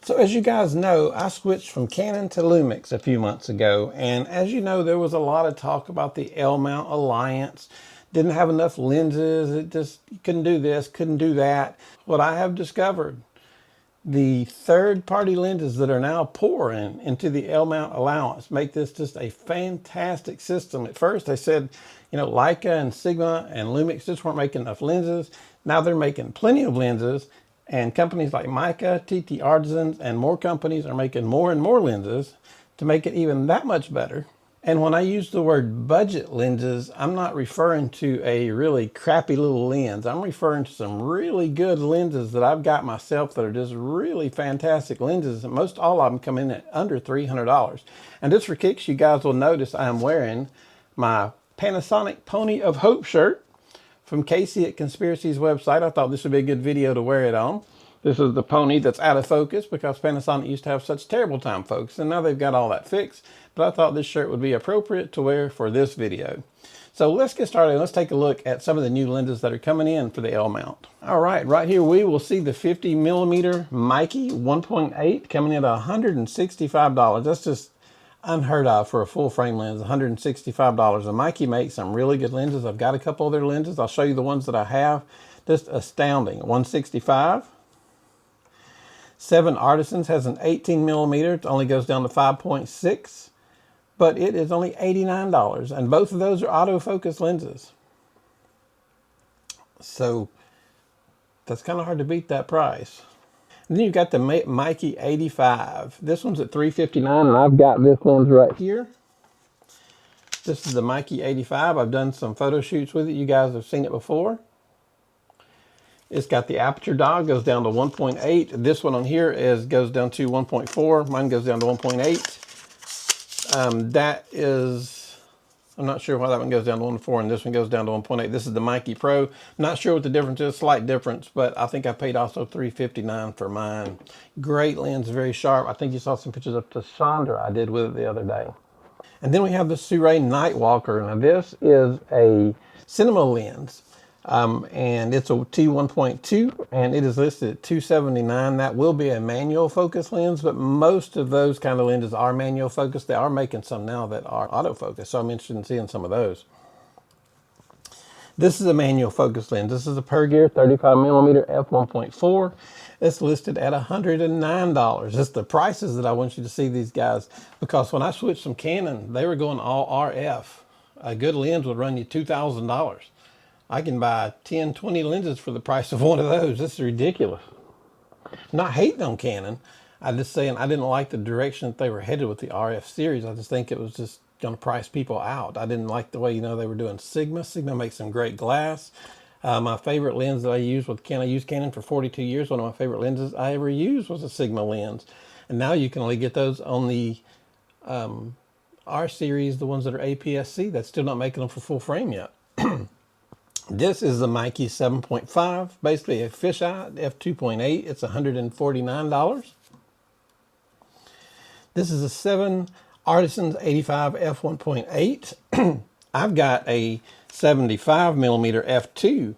So as you guys know, I switched from Canon to Lumix a few months ago. And as you know, there was a lot of talk about the L-mount alliance. Didn't have enough lenses. It just couldn't do this, couldn't do that. What I have discovered, the third-party lenses that are now pouring into the L-mount allowance make this just a fantastic system. At first they said, you know, Leica and Sigma and Lumix just weren't making enough lenses. Now they're making plenty of lenses, and companies like Mica, TT Artisans, and more companies are making more and more lenses to make it even that much better. And when I use the word budget lenses, I'm not referring to a really crappy little lens. I'm referring to some really good lenses that I've got myself that are just really fantastic lenses. And most all of them come in at under $300. And just for kicks, you guys will notice I'm wearing my Panasonic Pony of Hope shirt from Casey at Conspiracy's website. I thought this would be a good video to wear it on. This is the pony that's out of focus because Panasonic used to have such terrible time focus, and now they've got all that fixed. But I thought this shirt would be appropriate to wear for this video. So let's get started. Let's take a look at some of the new lenses that are coming in for the L mount. All right here we will see the 50mm Mikey 1.8 coming in at $165. That's just unheard of for a full frame lens, $165. And Mikey makes some really good lenses. I've got a couple of their lenses. I'll show you the ones that I have. Just astounding. $165. 7 Artisans has an 18mm. It only goes down to 5.6, but it is only $89. And both of those are autofocus lenses. So that's kind of hard to beat that price. And then you've got the Mikey 85. This one's at $359, and I've got this lens right here. This is the Mikey 85. I've done some photo shoots with it. You guys have seen it before. It's got the aperture dial, goes down to 1.8. This one on here goes down to 1.4. Mine goes down to 1.8. That is, I'm not sure why that one goes down to 1.4 and this one goes down to 1.8. This is the Mikey Pro. Not sure what the difference is, slight difference, but I think I paid also $359 for mine. Great lens, very sharp. I think you saw some pictures of Tashandra I did with it the other day. And then we have the Sirui Nightwalker. Now this is a cinema lens. And it's a T1.2 and it is listed at $279. That will be a manual focus lens, but most of those kind of lenses are manual focus. They are making some now that are autofocus, so I'm interested in seeing some of those. This is a manual focus lens. This is a Pergear 35mm f1.4. It's listed at $109. It's the prices that I want you to see these guys, because when I switched from Canon, they were going all RF. A good lens would run you $2,000. I can buy 10, 20 lenses for the price of one of those. This is ridiculous. I'm not hating on Canon. I'm just saying I didn't like the direction that they were headed with the RF series. I just think it was just going to price people out. I didn't like the way, you know, they were doing Sigma. Sigma makes some great glass. My favorite lens that I used with Canon, I used Canon for 42 years. One of my favorite lenses I ever used was a Sigma lens. And now you can only get those on the R series, the ones that are APS-C. That's still not making them for full frame yet. This is the Mikey 7.5, basically a fisheye f2.8. It's $149. This is a 7 Artisans 85 f1.8. I've got a 75mm f2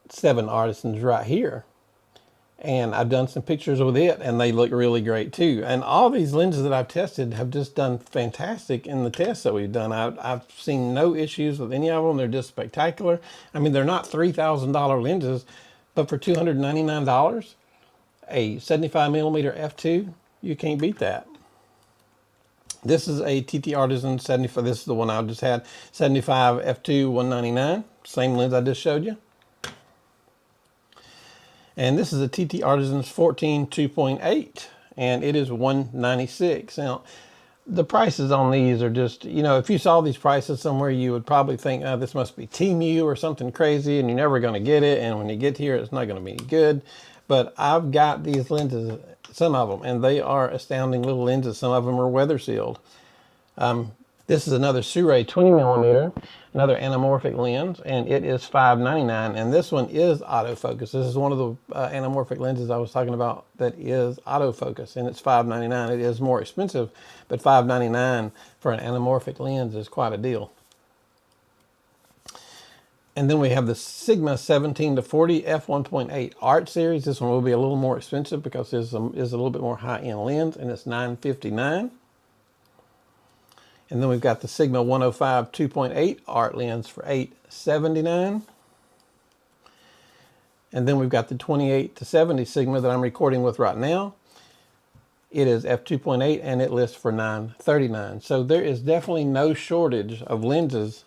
7 Artisans right here. And I've done some pictures with it, and they look really great too. And all these lenses that I've tested have just done fantastic in the tests that we've done. I've seen no issues with any of them. They're just spectacular. I mean, they're not $3,000 lenses, but for $299, a 75mm f2, you can't beat that. This is a TT Artisan 75. This is the one I just had, 75 f2 $199. Same lens I just showed you. And this is a TT Artisans 14 2.8, and it is $196. Now, the prices on these are just, you know, if you saw these prices somewhere, you would probably think, oh, this must be TMU or something crazy, and you're never going to get it. And when you get here, it's not going to be any good. But I've got these lenses, some of them, and they are astounding little lenses. Some of them are weather sealed. This is another Sirui 20mm, another anamorphic lens, and it is $599. And this one is autofocus. This is one of the anamorphic lenses I was talking about that is autofocus, and it's $599. It is more expensive, but $599 for an anamorphic lens is quite a deal. And then we have the Sigma 17 to 40 f1.8 Art Series. This one will be a little more expensive because this is a little bit more high-end lens, and it's $959. And then we've got the Sigma 105 2.8 Art lens for $879. And then we've got the 28 to 70 Sigma that I'm recording with right now. It is f2.8 and it lists for $939. So there is definitely no shortage of lenses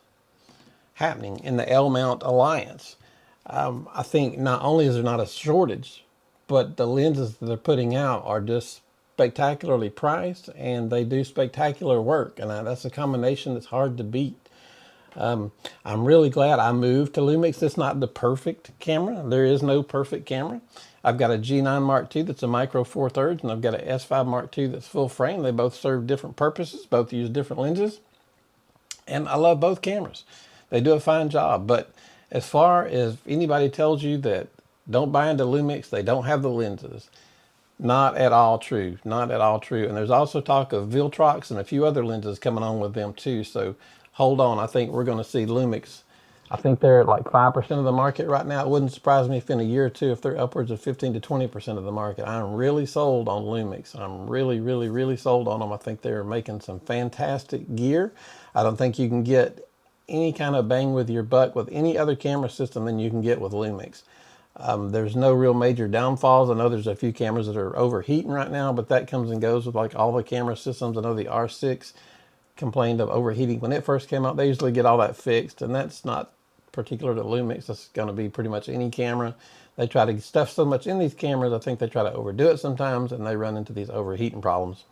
happening in the L-mount alliance. I think not only is there not a shortage, but the lenses that they're putting out are just spectacularly priced, and they do spectacular work, and that's a combination that's hard to beat. I'm really glad I moved to Lumix. It's not the perfect camera. There is no perfect camera. I've got a G9 Mark II that's a micro four thirds, and I've got an S5 Mark II that's full frame. They both serve different purposes, both use different lenses, and I love both cameras. They do a fine job. But as far as anybody tells you that don't buy into Lumix, they don't have the lenses, not at all true. Not at all true. And there's also talk of Viltrox and a few other lenses coming on with them too. So hold on. I think we're going to see Lumix. I think they're at like 5% of the market right now. It wouldn't surprise me if in a year or two, if they're upwards of 15 to 20% of the market. I'm really sold on Lumix. I'm really sold on them. I think they're making some fantastic gear. I don't think you can get any kind of bang with your buck with any other camera system than you can get with Lumix. There's no real major downfalls. I know there's a few cameras that are overheating right now, but that comes and goes with like all the camera systems. I know the R6 complained of overheating when it first came out. They usually get all that fixed, and that's not particular to Lumix. That's going to be pretty much any camera. They try to stuff so much in these cameras. I think they try to overdo it sometimes, and they run into these overheating problems.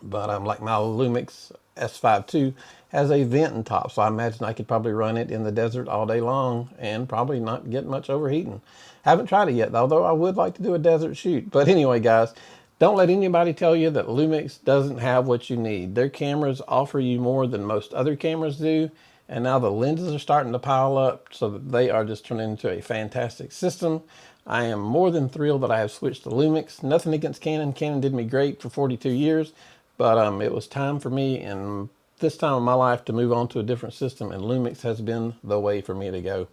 But like my Lumix S5 II has a vent in top, so I imagine I could probably run it in the desert all day long and probably not get much overheating. Haven't tried it yet, although I would like to do a desert shoot. But anyway, guys, don't let anybody tell you that Lumix doesn't have what you need. Their cameras offer you more than most other cameras do, and now the lenses are starting to pile up, so that they are just turning into a fantastic system. I am more than thrilled that I have switched to Lumix. Nothing against Canon. Canon did me great for 42 years. But it was time for me in this time of my life to move on to a different system, and Lumix has been the way for me to go.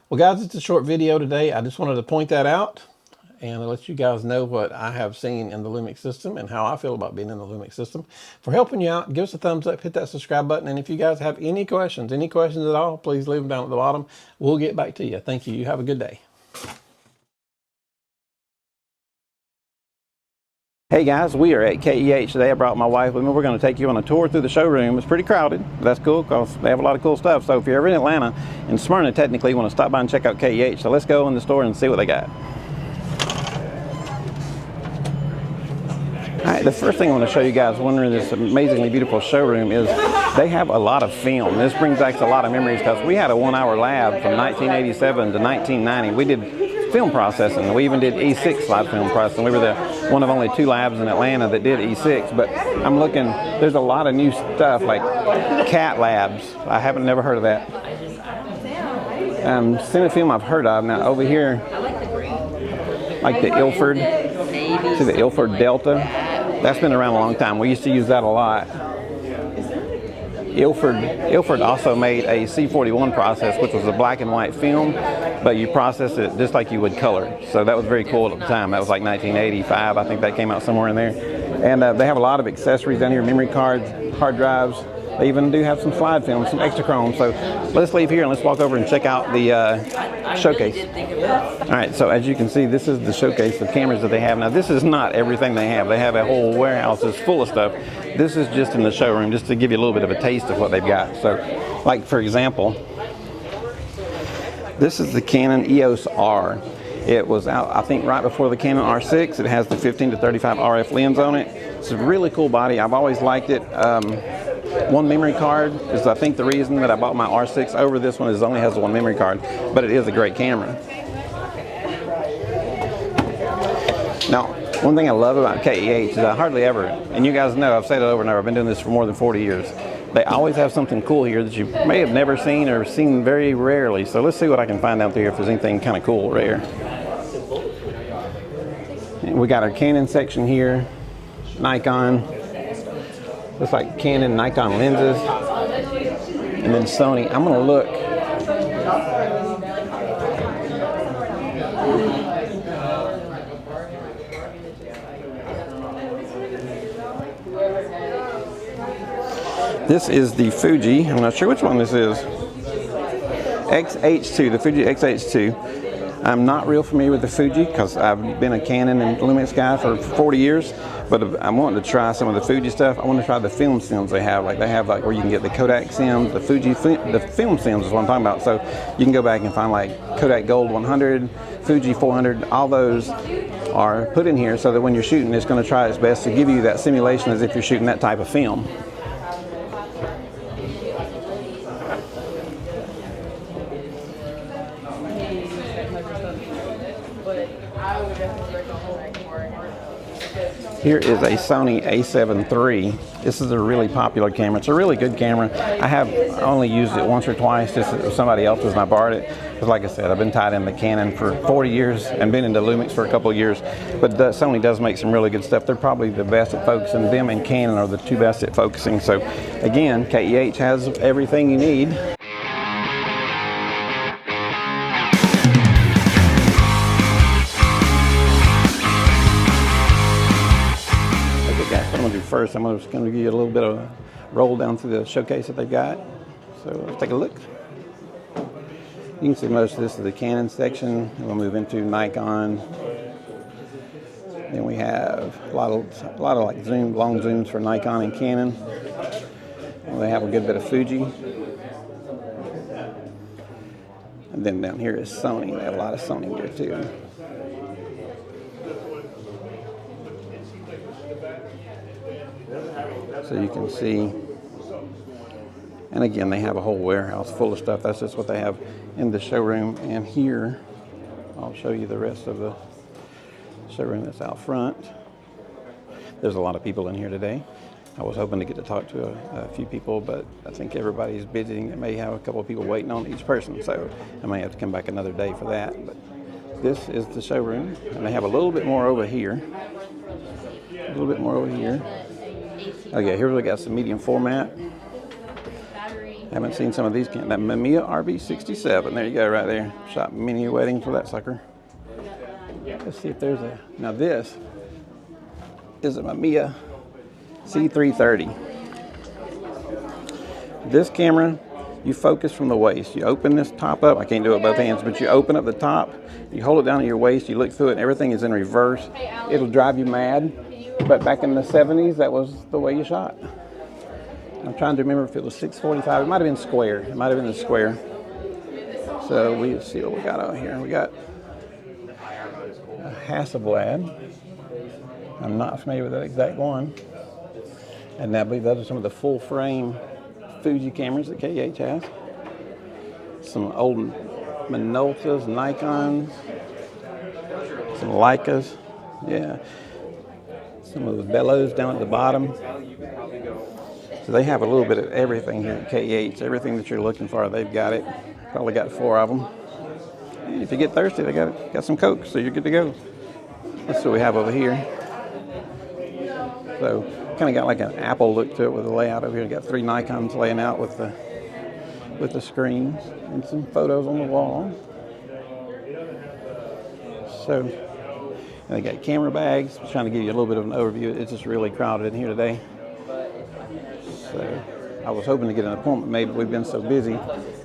Well, guys, it's a short video today. I just wanted to point that out and let you guys know what I have seen in the Lumix system and how I feel about being in the Lumix system. For helping you out, give us a thumbs up, hit that subscribe button, and if you guys have any questions at all, please leave them down at the bottom. We'll get back to you. Thank you. You have a good day. Hey guys, we are at KEH today. I brought my wife with me. We're going to take you on a tour through the showroom. It's pretty crowded, but that's cool because they have a lot of cool stuff. So if you're ever in Atlanta, in Smyrna technically, you want to stop by and check out KEH. So let's go in the store and see what they got. All right, the first thing I want to show you guys wondering this amazingly beautiful showroom is they have a lot of film. This brings back a lot of memories because we had a 1-hour lab from 1987 to 1990. We did film processing. We even did E6 live film processing. We were one of only 2 labs in Atlanta that did E6, but I'm looking, there's a lot of new stuff like cat labs. I haven't never heard of that. Cinefilm I've heard of. Now over here, like the Ilford, see the Ilford Delta? That's been around a long time. We used to use that a lot. Ilford also made a C41 process, which was a black and white film, but you process it just like you would color. So that was very cool at the time. That was like 1985. I think that came out somewhere in there. And they have a lot of accessories down here, memory cards, hard drives. They even do have some slide film, some extra chrome. So let's leave here and let's walk over and check out the showcase. All right, so as you can see, this is the showcase of cameras that they have. Now, this is not everything they have. They have a whole warehouse that's full of stuff. This is just in the showroom, just to give you a little bit of a taste of what they've got. So, like, for example, this is the Canon EOS R. It was out, I think, right before the Canon R6. It has the 15 to 35 RF lens on it. It's a really cool body. I've always liked it. One memory card is, I think, the reason that I bought my R6 over this one is it only has one memory card, but it is a great camera. Now, one thing I love about KEH is I hardly ever, and you guys know, I've said it over and over, I've been doing this for more than 40 years. They always have something cool here that you may have never seen or seen very rarely. So let's see what I can find out there if there's anything kind of cool right here. And we got our Canon section here, Nikon. Looks like Canon, Nikon lenses, and then Sony. I'm going to look This is the Fuji. I'm not sure which one this is. XH2, the Fuji XH2. I'm not real familiar with the Fuji because I've been a Canon and Lumix guy for 40 years, but I'm wanting to try some of the Fuji stuff. I want to try the film sims they have. Like they have like where you can get the Kodak sims, the Fuji, the film sims is what I'm talking about. So you can go back and find like Kodak Gold 100, Fuji 400, all those are put in here so that when you're shooting, it's going to try its best to give you that simulation as if you're shooting that type of film. Here is a Sony a7 III. This is a really popular camera. It's a really good camera. I have only used it once or twice. This is somebody else's and I borrowed it. Because like I said, I've been tied into Canon for 40 years and been into Lumix for a couple of years. But Sony does make some really good stuff. They're probably the best at focusing. Them and Canon are the two best at focusing. So again, KEH has everything you need. First, I'm just going to give you a little bit of a roll down through the showcase that they've got. So let's take a look. You can see most of this is the Canon section. We'll move into Nikon. Then we have a lot of like long zooms for Nikon and Canon. And they have a good bit of Fuji. And then down here is Sony. They have a lot of Sony gear too. So you can see, and again, they have a whole warehouse full of stuff. That's just what they have in the showroom. And here, I'll show you the rest of the showroom that's out front. There's a lot of people in here today. I was hoping to get to talk to a few people, but I think everybody's busy. I may have a couple of people waiting on each person, so I may have to come back another day for that. But this is the showroom, and they have a little bit more over here. A little bit more over here. Okay, here we got some medium format. Haven't seen some of these. That Mamiya RB67. There you go, right there. Shot many weddings for that sucker. Let's see if there's a. Now this is a Mamiya C330. This camera, you focus from the waist. You open this top up. I can't do it with both hands, but you open up the top. You hold it down to your waist. You look through it, and everything is in reverse. It'll drive you mad. But back in the 70s, that was the way you shot. I'm trying to remember if it was 645. It might have been square. It might have been the square. So we see what we got out here. We got a Hasselblad. I'm not familiar with that exact one. And I believe those are some of the full frame Fuji cameras that KEH has. Some old Minoltas, Nikons, some Leicas. Yeah. Some of the bellows down at the bottom. So they have a little bit of everything here at KEH. Everything that you're looking for, they've got it. Probably got 4 of them. And if you get thirsty, they got some Coke, so you're good to go. That's what we have over here. So kind of got like an Apple look to it with the layout over here. Got 3 Nikons laying out with the screens and some photos on the wall. So they got camera bags. I'm trying to give you a little bit of an overview. It's just really crowded in here today. So I was hoping to get an appointment made, but we've been so busy,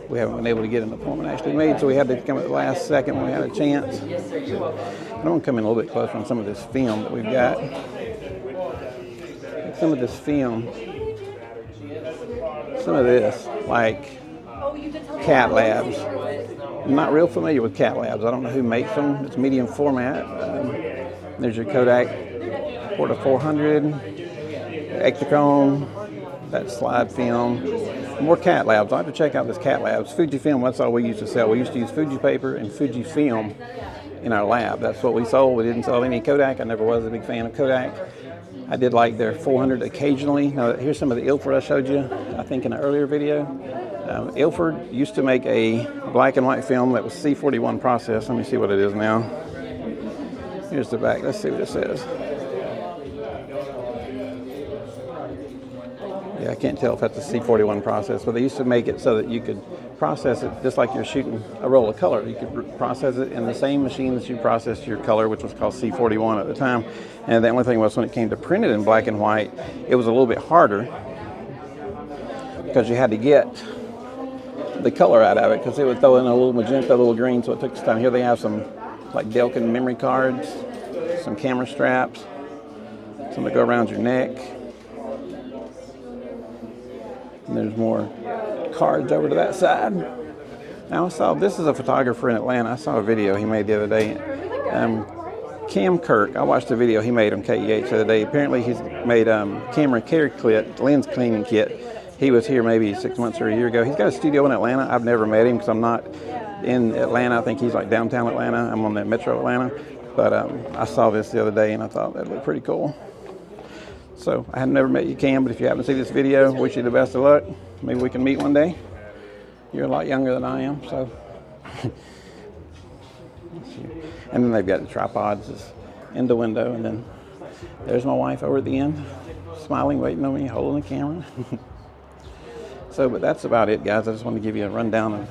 we haven't been able to get an appointment actually made. So we had to come at the last second when we had a chance. I'm going to come in a little bit closer on some of this film that we've got. Some of this film, some of this, like Cat Labs. I'm not real familiar with Cat Labs. I don't know who makes them. It's medium format. There's your Kodak Porta 400, Ektachrome, that slide film. More Cat Labs. I have to check out this Cat Labs. Fujifilm, that's all we used to sell. We used to use Fuji paper and Fujifilm in our lab. That's what we sold. We didn't sell any Kodak. I never was a big fan of Kodak. I did like their 400 occasionally. Now here's some of the Ilford I showed you, I think in an earlier video. Ilford used to make a black and white film that was C41 process. Let me see what it is now. Here's the back. Let's see what it says. Yeah, I can't tell if that's a C41 process, but they used to make it so that you could process it just like you're shooting a roll of color. You could process it in the same machine that you processed your color, which was called C41 at the time. And the only thing was, when it came to printed in black and white, it was a little bit harder because you had to get the color out of it, because it would throw in a little magenta, a little green, so it took some time. Here they have some like Delkin memory cards, some camera straps, some that go around your neck. And there's more cards over to that side. Now I saw, this is a photographer in Atlanta. I saw a video he made the other day. Cam Kirk, I watched a video he made on KEH the other day. Apparently he's made camera care kit, lens cleaning kit. He was here maybe 6 months or a year ago. He's got a studio in Atlanta. I've never met him because I'm not in Atlanta. I think he's like downtown Atlanta. I'm on the Metro Atlanta. But I saw this the other day and I thought that looked pretty cool. So I have never met you, Cam, but if you happen to see this video, wish you the best of luck. Maybe we can meet one day. You're a lot younger than I am, so. And then they've got the tripods in the window, and then there's my wife over at the end, smiling, waiting on me, holding the camera. So, but that's about it, guys. I just want to give you a rundown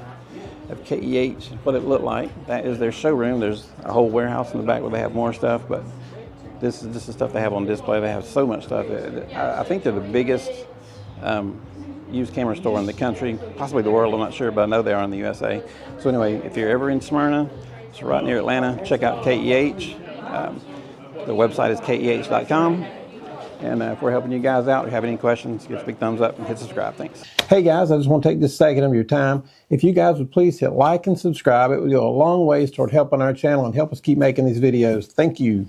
of KEH, what it looked like. That is their showroom. There's a whole warehouse in the back where they have more stuff, but this is stuff they have on display. They have so much stuff. I think they're the biggest used camera store in the country, possibly the world. I'm not sure, but I know they are in the USA. So anyway, if you're ever in Smyrna, it's right near Atlanta, check out KEH. The website is keh.com. And if we're helping you guys out or have any questions, give us a big thumbs up and hit subscribe. Thanks. Hey guys, I just want to take this second of your time. If you guys would please hit like and subscribe, it would go a long ways toward helping our channel and help us keep making these videos. Thank you.